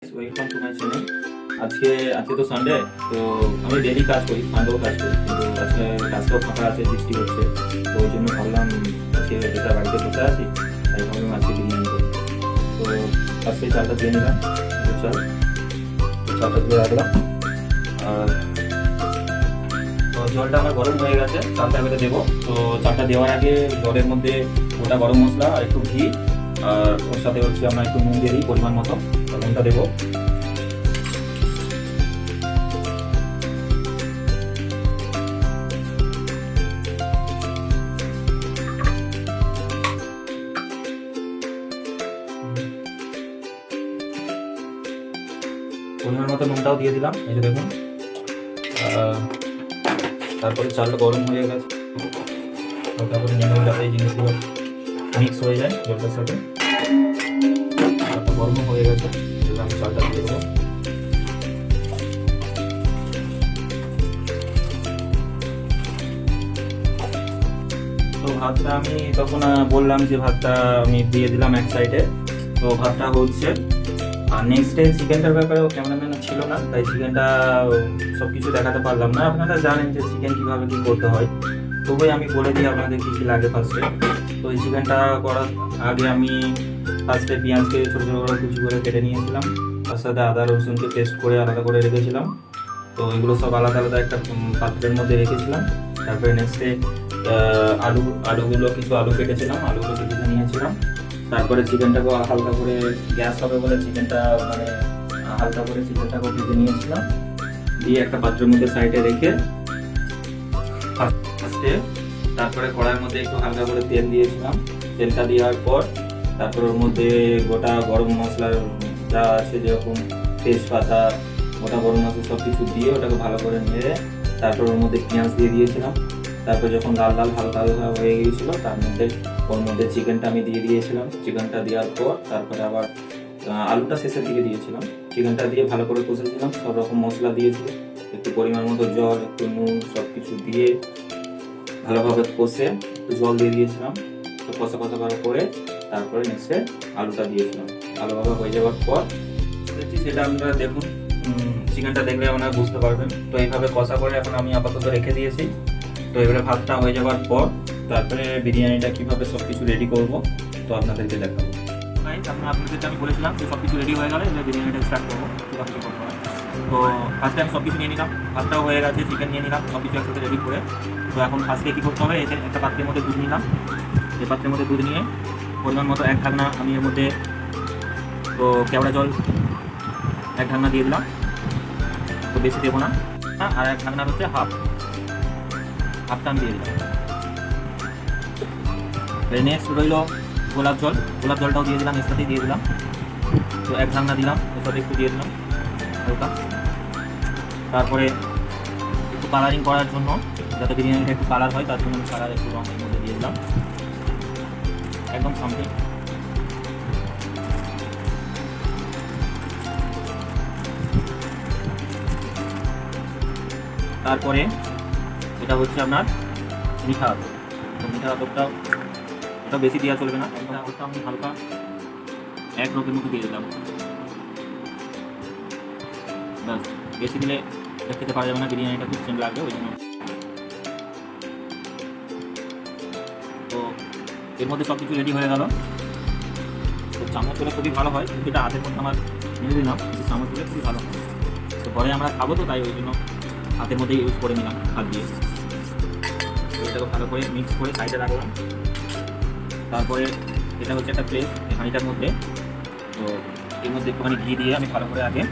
Welcome to my channel. আজকে আজকে তো সানডে, তো আমি ডেলি কাজ করি, সানডেও কাজ করি, কিন্তু আজকে কাজটাও ফাঁকা আছে, বৃষ্টি হচ্ছে, তো ওই জন্য ভাবলাম আজকে যেটা বাড়িতে বসে আছি তাই ভাবলাম আজকে বিরিয়ানি করি। তো আজকে চালটা দিয়ে নিলাম, চালটা দিয়ে রাখলাম। আর তো জলটা আমার গরম হয়ে গেছে, চালটা এবারে দেবো। তো চালটা দেওয়ার আগে জলের মধ্যে গোটা গরম মশলা আর একটু ঘি, আর ওর সাথে হচ্ছে আমরা একটু নুন দিয়ে দিই পরিমাণ মতো, নুনটা দেবো। পরিমাণ মতো নুনটাও দিয়ে দিলাম, এই যে দেখুন। তারপরে চালটা গরম হয়ে গেছে, তারপরে নেমে যাতে এই জিনিসগুলো মিক্স হয়ে যায় জলটার সাথে। চালটা গরম হয়ে গেছে, এবার আমি চালটা দিয়ে দেবো। তো ভাতটা আমি তখন বললাম যে ভাতটা আমি দিয়ে দিলাম এক সাইডে, তো ভাতটা হচ্ছে। আর নেক্সট ডে চিকেনটার ব্যাপারেও ক্যামেরাম্যান ছিল না, তাই চিকেনটা সব কিছু দেখাতে পারলাম না। আপনারা জানেন যে চিকেন কীভাবে কী করতে হয়, তবুই আমি বলে দিই আপনাদের কী কী লাগে ফার্স্টে। তো এই চিকেনটা করার আগে আমি ফার্স্টে পেঁয়াজকে ছোটো ছোটো করে কুচি করে কেটে নিয়েছিলাম, তার সাথে আদা রসুনকে পেস্ট করে আলাদা করে রেখেছিলাম। তো এগুলো সব আলাদা আলাদা একটা পাত্রের মধ্যে রেখেছিলাম। তারপরে নেক্সটে আলুগুলো কিছু আলু কেটেছিলাম, আলুগুলো কেটে নিয়েছিলাম। তারপরে চিকেনটাকেও হালকা করে, গ্যাস হবে বলে চিকেনটা মানে হালকা করে চিকেনটাকেও ভেজে নিয়েছিলাম, দিয়ে একটা পাত্রের মধ্যে সাইডে রেখে ফার্স্টে তারপরে কড়াইয়ের মধ্যে একটু হালকা করে তেল দিয়েছিলাম। তেলটা দেওয়ার পর তারপর ওর মধ্যে গোটা গরম মশলার যা আছে, যেরকম তেজপাতা, গোটা গরম মশলা সব কিছু দিয়ে ওটাকে ভালো করে নেড়ে তারপর ওর মধ্যে পেঁয়াজ দিয়ে দিয়েছিলাম। তারপর যখন লাল লাল হালকা হালকা হয়ে গিয়েছিলো, তার মধ্যে ওর মধ্যে চিকেনটা আমি দিয়ে দিয়েছিলাম। চিকেনটা দেওয়ার পর তারপরে আবার আলুটা শেষের দিকে দিয়েছিলাম। চিকেনটা দিয়ে ভালো করে কষেছিলাম, সব রকম মশলা দিয়েছিলাম, একটু পরিমাণ মতো জল, একটু নুন, সব কিছু দিয়ে ভালোভাবে কষে একটু জল দিয়ে দিয়েছিলাম। তো কষা কষা করার পরে তারপরে নেক্সটে আলুটা দিয়েছিলাম। ভালোভাবে হয়ে যাওয়ার পর সেটা আপনারা দেখুন, চিকেনটা দেখলে আপনারা বুঝতে পারবেন। তো এইভাবে কষা করে এখন আমি আপাতত রেখে দিয়েছি। তো এবারে ভাতটা হয়ে যাওয়ার পর তারপরে বিরিয়ানিটা কীভাবে সব কিছু রেডি করবো তো আপনাদেরকে দেখাবো। আপনাদেরকে আমি বলেছিলাম যে সব কিছু রেডি হয়ে গেলে এবার বিরিয়ানিটা স্টার্ট করবো, কীভাবে কী করতে হয়। তো ফার্স্টে আমি সব কিছু নিয়ে নিলাম, ভাতটাও হয়ে গেছে, চিকেন নিয়ে নিলাম, সব কিছু একসাথে রেডি করে। তো এখন ফার্স্টে কী করতে হবে, এতে একটা পাত্রের মধ্যে দুধ নিলাম। এই পাত্রের মধ্যে দুধ নিয়ে পরিমাণ মতো এক ঢাকনা আমি এর মধ্যে তো কেওড়া জল এক ঢাকনা দিয়ে দিলাম, তো বেশি দেবো না। আর এক ঢাকনার হচ্ছে হাফটা আমি দিয়ে দিলাম। নেক্সট রইল গোলাপ জলটাও দিয়ে দিলাম, এর সাথেই দিয়ে দিলাম। তো এক ঢাকনা দিলাম, এর সাথে একটু দিয়ে দিলাম হালকা। তারপরে একটু কালারিং করার জন্য, যাতে বিরিয়ানিটা একটু কালার হয়, তার জন্য আমি কালার একটু রঙের মধ্যে দিয়ে দিলাম, একদম সামথিং। তারপরে এটা হচ্ছে আপনার মিঠা আতর। তো মিঠা আতরটা ওটা বেশি দেওয়া চলবে না, ওটা আমি হালকা এক রকমের মতো দিয়ে দিলাম। ব্যাস, বেশি দিলে এটা খেতে পারা যাবে না, বিরিয়ানিটা খুব সেম লাগবে, ওই জন্য। তো এর মধ্যে সব কিছু রেডি হয়ে গেল। তো চামচ হলে খুবই ভালো হয়, কিন্তু এটা হাতের মধ্যে আমার নিয়ে দিলাম, কিন্তু চামচ হলে খুবই ভালো হয়। তো পরে আমরা খাবো, তো তাই ওই জন্য হাতের মধ্যে ইউজ করে নিলাম, হাত দিয়ে। তো এটাকে ভালো করে মিক্স করে সাইডে রাখলাম। তারপরে এটা হচ্ছে একটা প্লেট, এই হাঁড়িটার মধ্যে। তো এর মধ্যে একটুখানি ঘি দিয়ে আমি ভালো করে আগে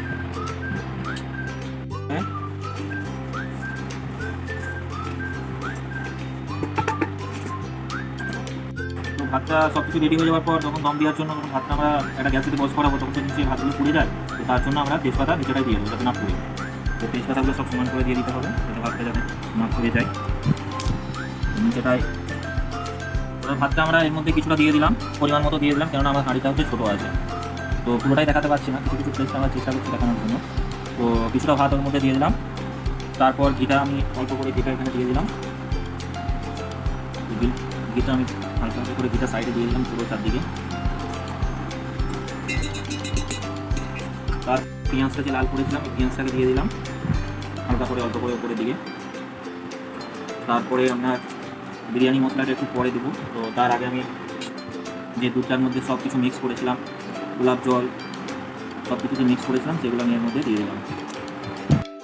তো ভাতটা সব কিছু রেডি হয়ে যাওয়ার পর যখন দম দেওয়ার জন্য যখন ভাতটা আমরা একটা গ্যাসে বস করাবো, তখন তো নিচে ভাতগুলো পুড়ে যায়। তো তার জন্য আমরা তেজপাতা নিচেটাই দিয়ে দেবো, যাতে না পুড়ে। তো তেজপাতাগুলো সব সমান করে দিয়ে দিতে হবে, যাতে ভাতটা যাতে না পুড়ে যায়। নিচেটাই ভাতটা আমরা এর মধ্যে কিছুটা দিয়ে দিলাম, পরিমাণ মতো দিয়ে দিলাম, কেননা আমার হাঁড়িটা হচ্ছে ছোটো আছে, তো পুরোটাই দেখাতে পারছি না, কিছু কিছু প্লেসটা আমরা চেষ্টা করছি দেখানোর জন্য। তো কিছুটা ভাত ওর মধ্যে দিয়ে দিলাম। তারপর ঘিটা আমি অল্প করে ঘিটা এখানে দিয়ে দিলাম। ঘিটা আমি হালকা হালকা করে ঘিটা সাইডে দিয়ে দিলাম পুরো চারদিকে। তার পেঁয়াজটা যে লাল করেছিলাম এই পেঁয়াজটাকে দিয়ে দিলাম হালকা করে, অল্প করে উপরের দিকে। তারপরে আপনার বিরিয়ানি মশলাটা একটু পরে দেবো। তো তার আগে আমি যে দুধটার মধ্যে সব কিছু মিক্স করেছিলাম, গোলাপ জল সব কিছু যে মিক্স করেছিলাম সেগুলো আমি এর মধ্যে দিয়ে দিলাম।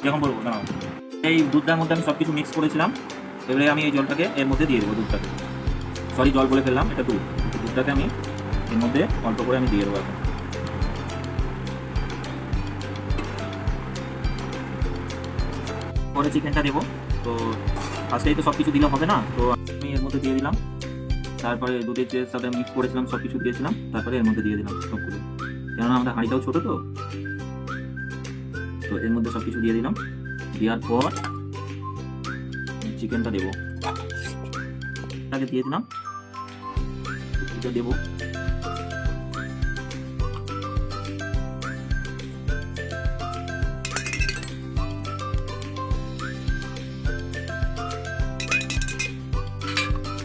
যেরকম বলবো না, এই দুধটার মধ্যে আমি সব কিছু মিক্স করেছিলাম, এবারে আমি এই জলটাকে এর মধ্যে দিয়ে দেবো। দুধটাকে, সরি জল বলে ফেললাম, এটা দুধটাকে আমি এর মধ্যে অল্প করে আমি দিয়ে দেবো এখন। পরে চিকেনটা দেবো। তো ফার্স্টেই তো সব কিছু দিলে হবে না, তো আমি এর মধ্যে দিয়ে দিলাম। তারপরে দুধের যে সাথে মিক্স করেছিলাম সব কিছু দিয়েছিলাম, তারপরে এর মধ্যে দিয়ে দিলাম সবগুলো, কেননা আমাদের হাঁড়িটাও ছোটো। তো এর মধ্যে সব কিছু দিয়ে দিলাম। দেওয়ার পর চিকেনটা দেবো, তাকে দিয়ে দিলাম, এটা দেবো।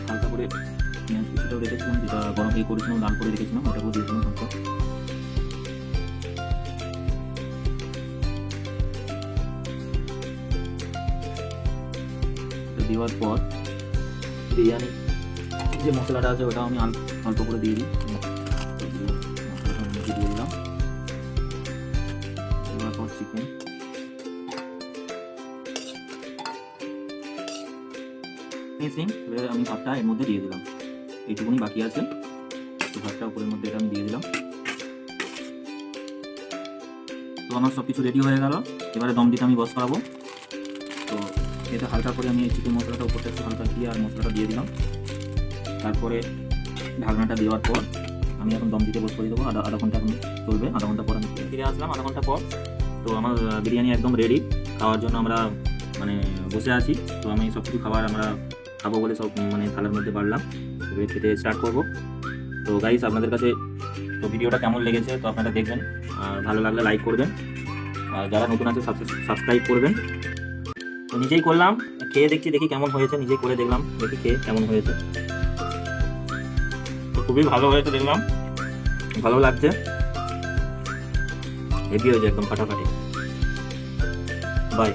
হালকা করে পেঁয়াজ কুচিটাও রেখেছিলাম, যেটা গরম করেছিলাম, লাল করে রেখেছিলাম, ওটাকেও দিয়েছিলাম হালকা। দেওয়ার পর বিরিয়ানি যে মশলাটা আছে ওটাও আমি অল্প করে দিয়ে দিই, মশলাটা দিয়ে দিলাম। দেওয়ার পর চিকেন, এবারে আমি ভাতটা এর মধ্যে দিয়ে দিলাম, এইটুকুনি বাকি আছে। তো ভাতটা উপরের মধ্যে এটা আমি দিয়ে দিলাম। তো আমার সব কিছু রেডি হয়ে গেল, এবারে দম দিতে আমি বস করাবো। তো এটা হালকা করে আমি চিকেন মশলাটা উপরটা একটু হালকা দিয়ে আর মশলাটা দিয়ে দিলাম। তারপরে ঢাকনাটা দেওয়ার পর আমি এখন দম দিতে বস করে দেবো। আধা ঘন্টা এখন চলবে। আধা ঘন্টা পর আমি ফিরে আসলাম আধা ঘন্টা পর। তো আমার বিরিয়ানি একদম রেডি, খাওয়ার জন্য আমরা মানে বসে আছি। তো আমি সব কিছু খাবার আমরা খাবো বলে সব মানে থালার মধ্যে বাড়লাম, এবারে খেতে স্টার্ট করবো। তো গাইস, আপনাদের কাছে তো ভিডিওটা কেমন লেগেছে তো আপনারা দেখবেন, আর ভালো লাগলে লাইক করবেন, আর যারা নতুন আছে সাবস্ক্রাইব করবেন। তো নিজেই করলাম, খেয়ে দেখি কেমন হয়েছে, নিজেই করে দেখলাম, দেখি খেয়ে কেমন হয়েছে। তো খুবই ভালো হয়েছে, দেখলাম ভালো লাগছে, হেভি হয়েছে একদম ফাটাফাটি। বাই।